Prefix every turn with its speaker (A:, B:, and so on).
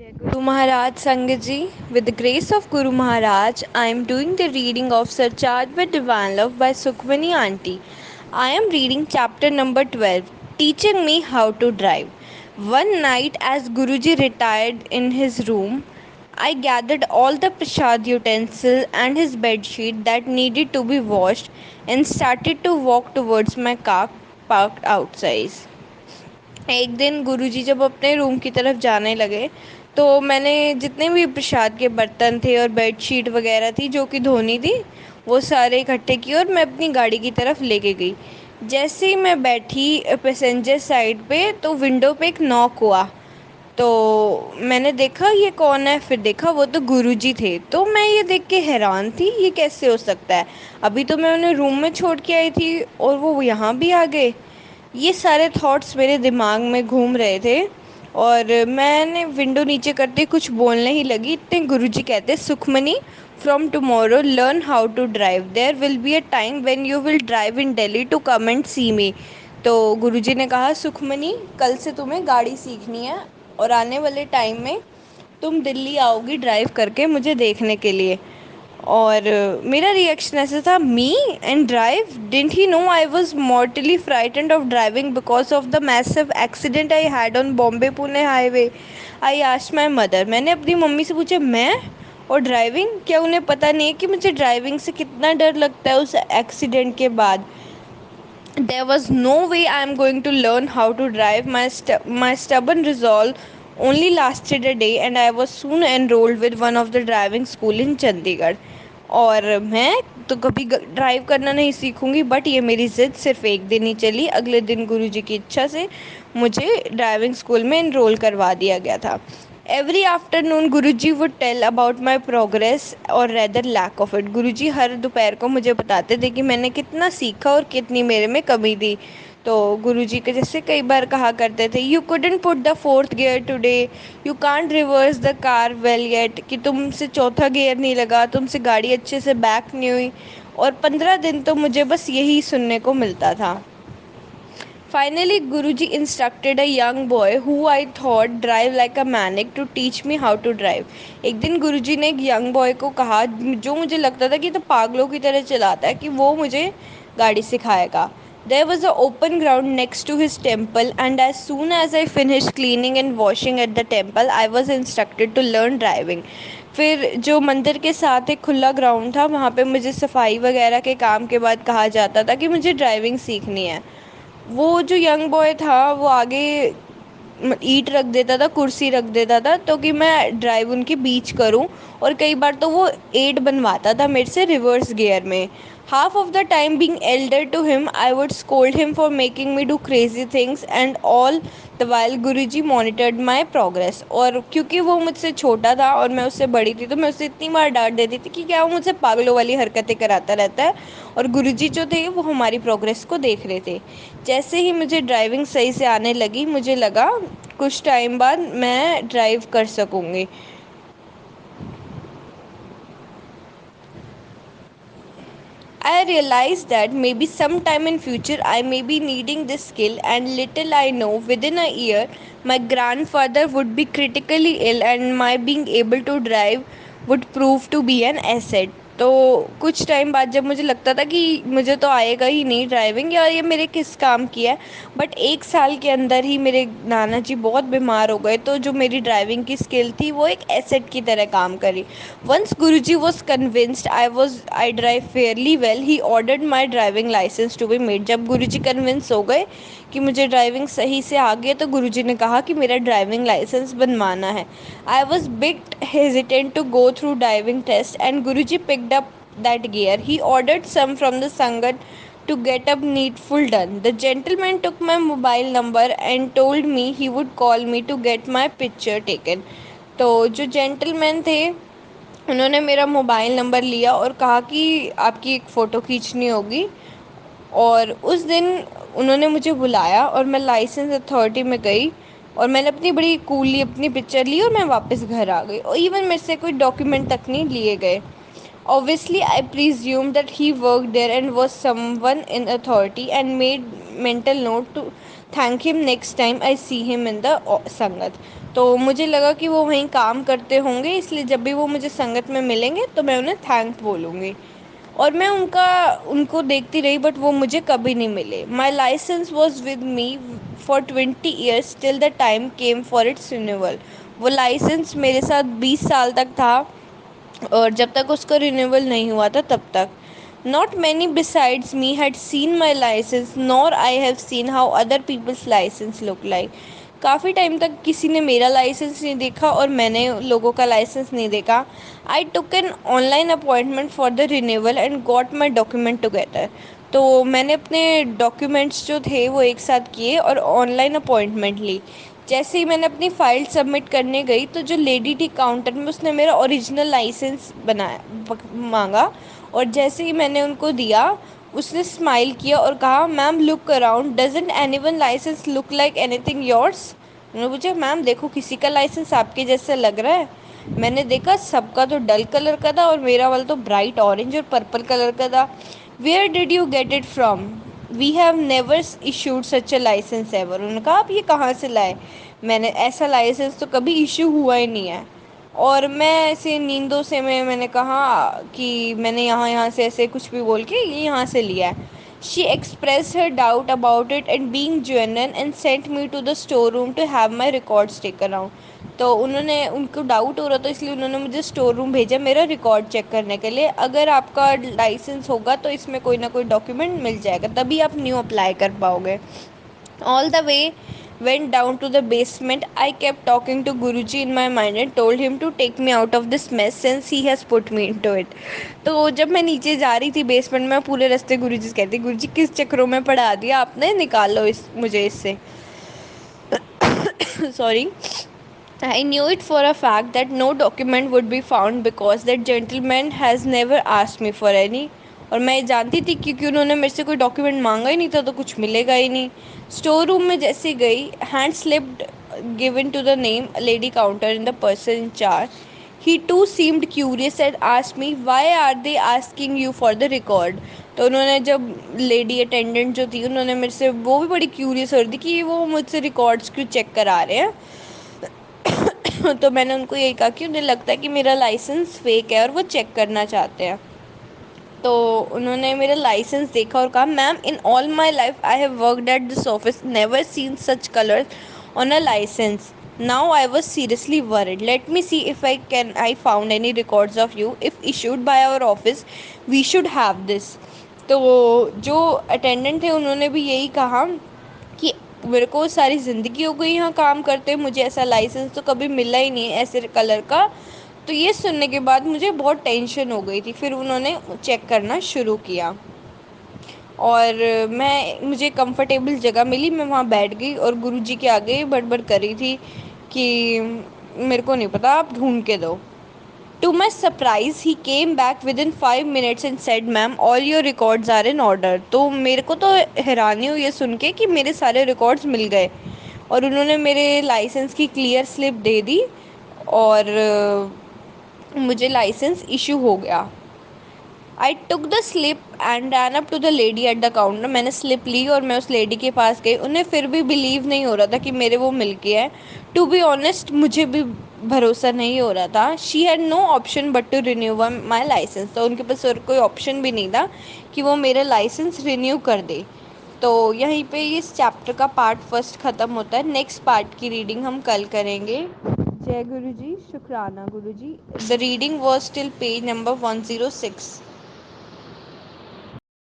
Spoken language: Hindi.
A: Guru Maharaj Sangaji, with the grace of Guru Maharaj, I am doing the reading of Surcharged with Divine Love by Sukhmani Auntie. I am reading chapter number 12, Teaching Me How to Drive. One night, as Guruji retired in his room, I gathered all the prasad utensils and his bedsheet that needed to be washed and started to walk towards my car parked outside. एक दिन गुरुजी जब अपने रूम की तरफ जाने लगे तो मैंने जितने भी प्रसाद के बर्तन थे और बेडशीट वगैरह थी जो कि धोनी थी वो सारे इकट्ठे किए और मैं अपनी गाड़ी की तरफ लेके गई। जैसे ही मैं बैठी पैसेंजर साइड पे तो विंडो पे एक नॉक हुआ। तो मैंने देखा ये कौन है, फिर देखा वो तो गुरुजी थे। तो मैं ये देख के हैरान थी, ये कैसे हो सकता है, अभी तो मैं उन्हें रूम में छोड़ के आई थी और वो यहाँ भी आ गए। ये सारे थॉट्स मेरे दिमाग में घूम रहे थे और मैंने विंडो नीचे करते कुछ बोलने ही लगी, इतने गुरुजी कहते, Sukhmani, from tomorrow learn how to drive, there will be a time when you will drive in Delhi to come and see me. तो गुरुजी ने कहा, सुखमनी, कल से तुम्हें गाड़ी सीखनी है और आने वाले टाइम में तुम दिल्ली आओगी ड्राइव करके मुझे देखने के लिए। और मेरा रिएक्शन ऐसा था, me and drive, didn't he know I was mortally frightened of driving because of the massive accident I had on Bombay Pune highway. I asked my mother, मैंने अपनी मम्मी से पूछा, मैं और ड्राइविंग, क्या उन्हें पता नहीं है कि मुझे ड्राइविंग से कितना डर लगता है उस एक्सीडेंट के बाद। There was no way I am going to learn how to drive. My stubborn resolve only lasted a day and I was soon enrolled with one of the driving school in Chandigarh. और मैं तो कभी ड्राइव करना नहीं सीखूंगी, बट ये मेरी ज़िद सिर्फ एक दिन ही चली। अगले दिन गुरुजी की इच्छा से मुझे ड्राइविंग स्कूल में इनरोल करवा दिया गया था। Every afternoon Guruji would tell about my progress और rather lack of it. Guruji हर दोपहर को मुझे बताते थे कि मैंने कितना सीखा और कितनी मेरे में कमी थी। तो गुरुजी के जैसे कई बार कहा करते थे, you couldn't put the fourth gear today, you can't reverse the car well yet, कि तुमसे चौथा गियर नहीं लगा, तुमसे गाड़ी अच्छे से बैक नहीं हुई। और 15 दिन तो मुझे बस यही सुनने को मिलता था। Finally, Guruji instructed a young boy who I thought drive like a maniac to teach me how to drive. एक दिन गुरुजी ने एक यंग बॉय को कहा जो मुझे लगता था कि तो पागलों की तरह चलाता है, कि वो मुझे गाड़ी सिखाएगा। There was an open ground next to his temple and as soon as I finished cleaning and washing at the temple, I was instructed to learn driving. फिर जो मंदिर के साथ एक खुला ग्राउंड था वहाँ पे मुझे सफाई वगैरह के काम के बाद कहा जाता था कि मुझे ड्राइविंग सीखनी है। वो जो यंग बॉय था वो आगे ईंट रख देता था, कुर्सी रख देता था तो कि मैं ड्राइव उनके बीच करूं। और कई बार तो वो एड बनवाता था मेरे से रिवर्स गियर में। Half of the time being elder to him I would scold him for making me do crazy things and all the while Guruji monitored my progress. और क्योंकि वो मुझसे छोटा था और मैं उससे बड़ी थी तो मैं उससे इतनी बार डांट देती थी कि क्या वो मुझसे पागलों वाली हरकतें कराता रहता है। और गुरुजी जो थे वो हमारी प्रोग्रेस को देख रहे थे। जैसे ही मुझे ड्राइविंग सही से आने लगी मुझे लगा कुछ टाइम बाद मैं ड्राइव कर सकूँगी। I realized that maybe sometime in future I may be needing this skill, and little I know, within a year my grandfather would be critically ill and my being able to drive would prove to be an asset. तो कुछ टाइम बाद जब मुझे लगता था कि मुझे तो आएगा ही नहीं ड्राइविंग या ये मेरे किस काम की है, बट 1 साल के अंदर ही मेरे नाना जी बहुत बीमार हो गए तो जो मेरी ड्राइविंग की स्किल थी वो एक एसेट की तरह काम करी। Once Guruji was convinced I drive fairly well, he ordered my driving licence to be made. जब गुरुजी कन्विंस हो गए कि मुझे ड्राइविंग सही से आ गई तो गुरुजी ने कहा कि मेरा ड्राइविंग लाइसेंस बनवाना है। I was big hesitant to go through driving test and Guruji picked up that gear. He ordered some from the Sangat to get up needful done. The gentleman took my mobile number and told me he would call me to get my picture taken. तो जो जेंटलमैन थे उन्होंने मेरा मोबाइल नंबर लिया और कहा कि आपकी एक फ़ोटो खींचनी होगी। और उस दिन उन्होंने मुझे बुलाया और मैं लाइसेंस अथॉरिटी में गई और मैंने अपनी बड़ी कूली अपनी पिक्चर ली और मैं वापस घर आ गई और इवन मेरे से कोई डॉक्यूमेंट तक नहीं लिए गए। Obviously, I presumed that he worked there and was someone in authority and made mental note to thank him next time I see him in the Sangat. तो मुझे लगा कि वो वहीं काम करते होंगे, इसलिए जब भी वो मुझे संगत में मिलेंगे तो मैं उन्हें थैंक बोलूँगी। और मैं उनको देखती रही, बट वो मुझे कभी नहीं मिले। My licence was with me for 20 years till the time came for its renewal. वो लाइसेंस मेरे साथ 20 साल तक था, और जब तक उसका रिन्यूअल नहीं हुआ था तब तक। Not many besides me had seen my licence nor I have seen how other people's licence look like. काफ़ी टाइम तक किसी ने मेरा लाइसेंस नहीं देखा और मैंने लोगों का लाइसेंस नहीं देखा। I took an online appointment for the renewal and got my document together. तो मैंने अपने डॉक्यूमेंट्स जो थे वो एक साथ किए और ऑनलाइन अपॉइंटमेंट ली। जैसे ही मैंने अपनी फ़ाइल सबमिट करने गई तो जो लेडी थी काउंटर में, उसने मेरा ओरिजिनल लाइसेंस मांगा। और जैसे ही मैंने उनको दिया, उसने स्माइल किया और कहा, ma'am look around, doesn't anyone licence look like anything yours. मैंने पूछा, मैम देखो किसी का लाइसेंस आपके जैसा लग रहा है। मैंने देखा सबका तो डल कलर का था और मेरा वाला तो ब्राइट ऑरेंज और पर्पल कलर का था। Where did you get it from? We have never issued such a licence ever. उन्होंने कहा, आप ये कहाँ से लाए? मैंने, ऐसा लाइसेंस तो कभी इशू हुआ ही नहीं है। और मैं ऐसे नींदों से मैंने कहा कि मैंने यहाँ यहाँ से ऐसे कुछ भी बोल के ये यहाँ से लिया है। She express her doubt about it and being genuine and sent me to the store room to have my records taken out. तो उनको डाउट हो रहा था, इसलिए उन्होंने मुझे स्टोर रूम भेजा मेरा रिकॉर्ड चेक करने के लिए। अगर आपका लाइसेंस होगा तो इसमें कोई ना कोई डॉक्यूमेंट मिल जाएगा, तभी आप न्यू अप्लाई कर पाओगे। All the way went down to the basement. I kept talking to Guruji in my mind and told him to take me out of this mess since he has put me into it. तो जब मैं नीचे जा रही थी बेसमेंट में, पूरे रास्ते गुरुजी से कहती, गुरुजी किस चक्रों में पड़ा दिया आपने, निकाल लो मुझे इससे। Sorry. I knew it for a fact that no document would be found because that gentleman has never asked me for any. और मैं जानती थी क्योंकि उन्होंने मेरे से कोई डॉक्यूमेंट मांगा ही नहीं था, तो कुछ मिलेगा ही नहीं। स्टोर रूम में जैसे गई, hand slipped given to the name lady counter in the person in charge. He too seemed curious and asked me why are they asking you for the record. तो उन्होंने, जब लेडी अटेंडेंट जो थी, उन्होंने मेरे से, वो भी बड़ी क्यूरियस हो रही थी कि वो मुझसे रिकॉर्ड्स क्यों चेक करा रहे हैं। तो मैंने उनको यही कहा कि उन्हें लगता है कि मेरा लाइसेंस फेक है और वो चेक करना चाहते हैं। तो उन्होंने मेरा लाइसेंस देखा और कहा, ma'am in all my life I have worked at this office, never seen such colours on a licence. Now I was seriously worried, let me see if I found any records of you, if issued by our office we should have this. तो जो अटेंडेंट थे उन्होंने भी यही कहा कि मेरे को सारी ज़िंदगी हो गई यहाँ काम करते, मुझे ऐसा लाइसेंस तो कभी मिला ही नहीं है ऐसे कलर का। तो ये सुनने के बाद मुझे बहुत टेंशन हो गई थी। फिर उन्होंने चेक करना शुरू किया और मुझे कंफर्टेबल जगह मिली, मैं वहाँ बैठ गई और गुरुजी के आगे बड़बड़ कर रही थी कि मेरे को नहीं पता, आप ढूंढ के दो। To my surprise, he came back within 5 minutes and said, "Ma'am, all your records are in order." तो मेरे को तो हैरानी हुई ये सुन के कि मेरे सारे रिकॉर्ड्स मिल गए और उन्होंने मेरे लाइसेंस की क्लियर स्लिप दे दी और मुझे लाइसेंस इशू हो गया। I took the slip and ran up to the lady at the counter. मैंने स्लिप ली और मैं उस लेडी के पास गई। उन्हें फिर भी बिलीव नहीं हो रहा था कि मेरे वो मिल गया है। टू बी ऑनेस्ट, मुझे भी भरोसा नहीं हो रहा था। She had no option but to renew my licence. तो उनके पास और कोई ऑप्शन भी नहीं था कि वो मेरा लाइसेंस रिन्यू कर दे। तो यहीं पे इस चैप्टर का पार्ट फर्स्ट ख़त्म होता है। नेक्स्ट पार्ट की रीडिंग हम कल करेंगे। जय गुरु जी, शुक्राना Guru ji. The reading was till page number 106।